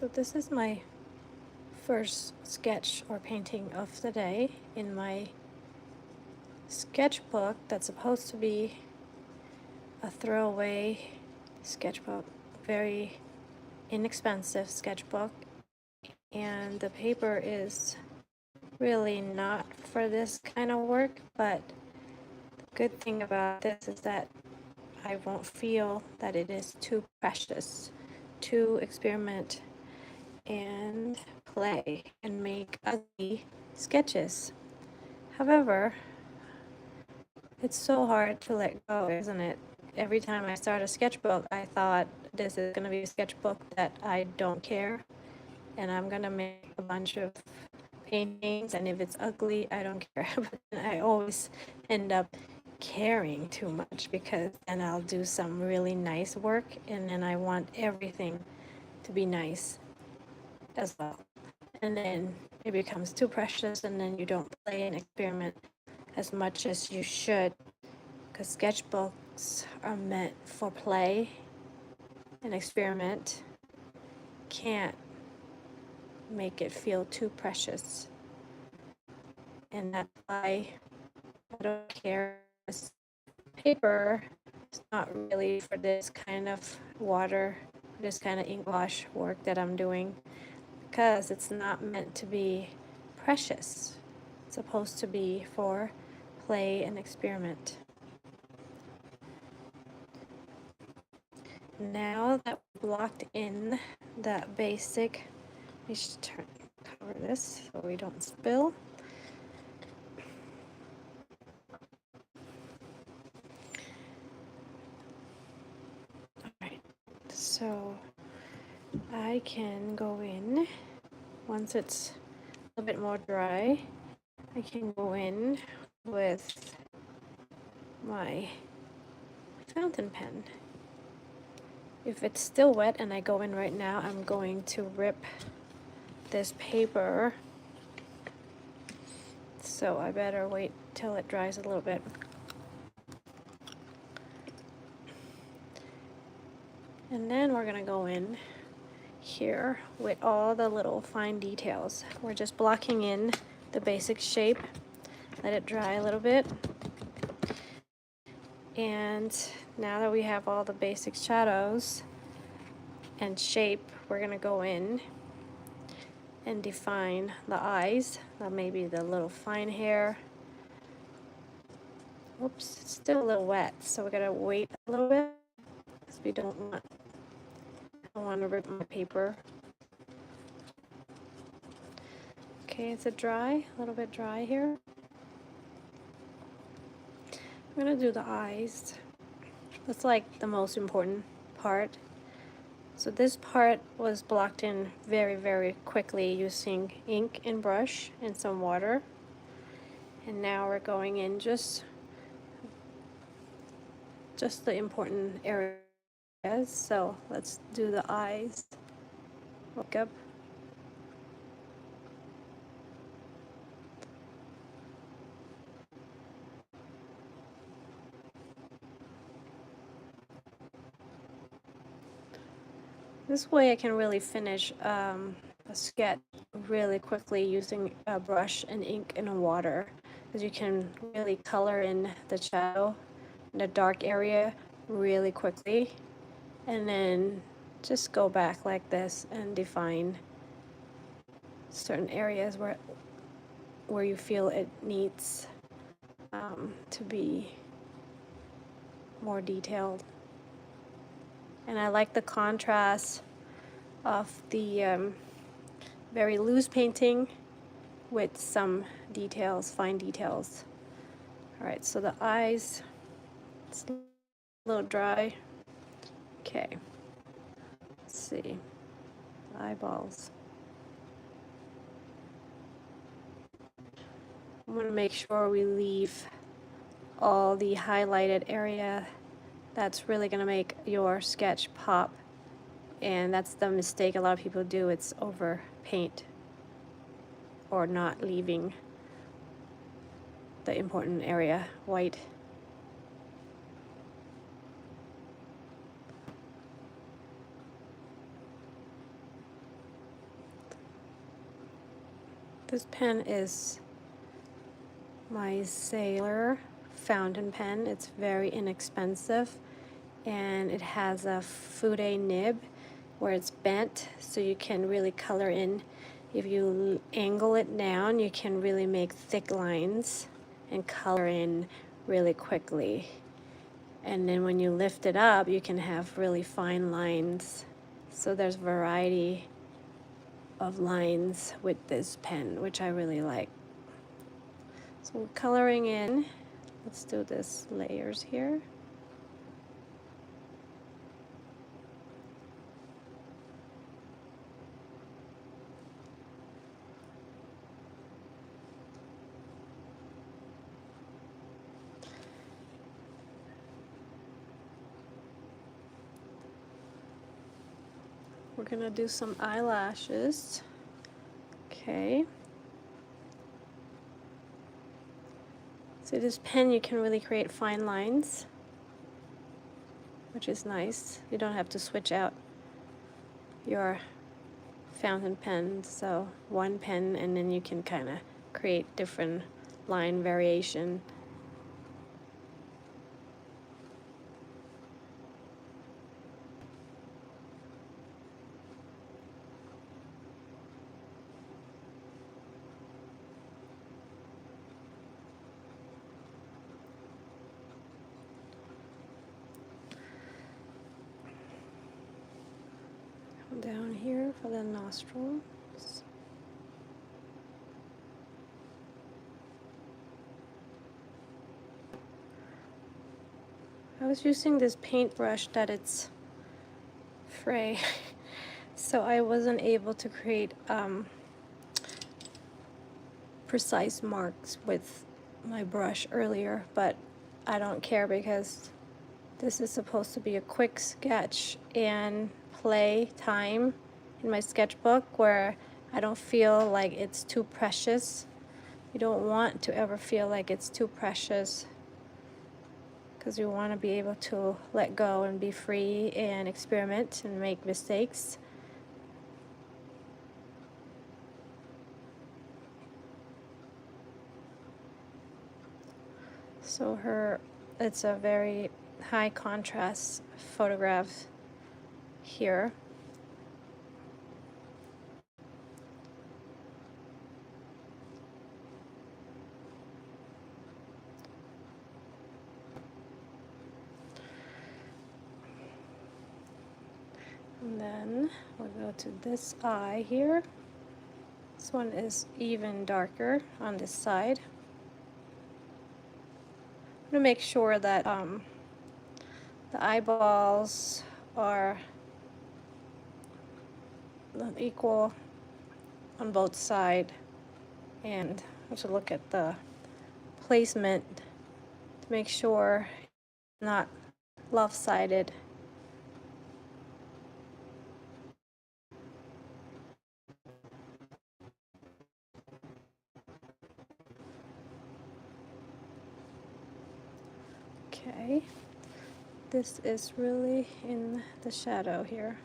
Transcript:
So this is my first sketch or painting of the day in my sketchbook that's supposed to be a throwaway sketchbook, very inexpensive sketchbook, and the paper is really not for this kind of work, but the good thing about this is that I won't feel that it is too precious to experiment and play and make ugly sketches. However, it's so hard to let go, isn't it? Every time I start a sketchbook, I thought this is going to be a sketchbook that I don't care, and I'm going to make a bunch of paintings, and if it's ugly, I don't care. But then I always end up caring too much, because then I'll do some really nice work, and then I want everything to be nice as well. And then it becomes too precious, and then you don't play and experiment as much as you should, because sketchbooks are meant for play and experiment. Can't make it feel too precious, and that's why I don't care. This paper is not really for this kind of water, this kind of ink wash work that I'm doing, because it's not meant to be precious. It's supposed to be for play and experiment. Now that we've blocked in that basic, we should cover this so we don't spill. Alright, so I can go in, once it's a little bit more dry, I can go in with my fountain pen. If it's still wet and I go in right now, I'm going to rip this paper, so I better wait till it dries a little bit. And then we're gonna go in here with all the little fine details. We're just blocking in the basic shape, let it dry a little bit. And now that we have all the basic shadows and shape, we're gonna go in and define the eyes, maybe the little fine hair. Oops, it's still a little wet, so we gotta wait a little bit, because we don't want to rip my paper. Okay, is it dry? A little bit dry here. I'm gonna do the eyes. That's like the most important part. So this part was blocked in very, very quickly using ink and brush and some water. And now we're going in just the important areas. So let's do the eyes. Look up. This way I can really finish a sketch really quickly using a brush and ink and water, because you can really color in the shadow in the dark area really quickly, and then just go back like this and define certain areas where you feel it needs to be more detailed. And I like the contrast of the very loose painting with some details, fine details. All right, so the eyes, it's a little dry. Okay, let's see, eyeballs. I'm gonna make sure we leave all the highlighted area. That's really gonna make your sketch pop, and that's the mistake a lot of people do. It's over paint or not leaving the important area white. This pen is my Sailor fountain pen. It's very inexpensive, and it has a fude nib where it's bent, so you can really color in. If you angle it down, you can really make thick lines and color in really quickly. And then when you lift it up, you can have really fine lines. So there's variety of lines with this pen, which I really like. So coloring in, let's do this layers here. We're gonna do some eyelashes. Okay. So this pen, you can really create fine lines, which is nice. You don't have to switch out your fountain pen. So one pen, and then you can kind of create different line variation. Down here for the nostrils. I was using this paintbrush that it's fray, so I wasn't able to create precise marks with my brush earlier, but I don't care because this is supposed to be a quick sketch and play time in my sketchbook where I don't feel like it's too precious. You don't want to ever feel like it's too precious, because you want to be able to let go and be free and experiment and make mistakes. So it's a very high contrast photograph here. And then we'll go to this eye here. This one is even darker on this side. I'm going to make sure that the eyeballs are equal on both sides, and I have to look at the placement to make sure it's not lopsided. Okay, this is really in the shadow here.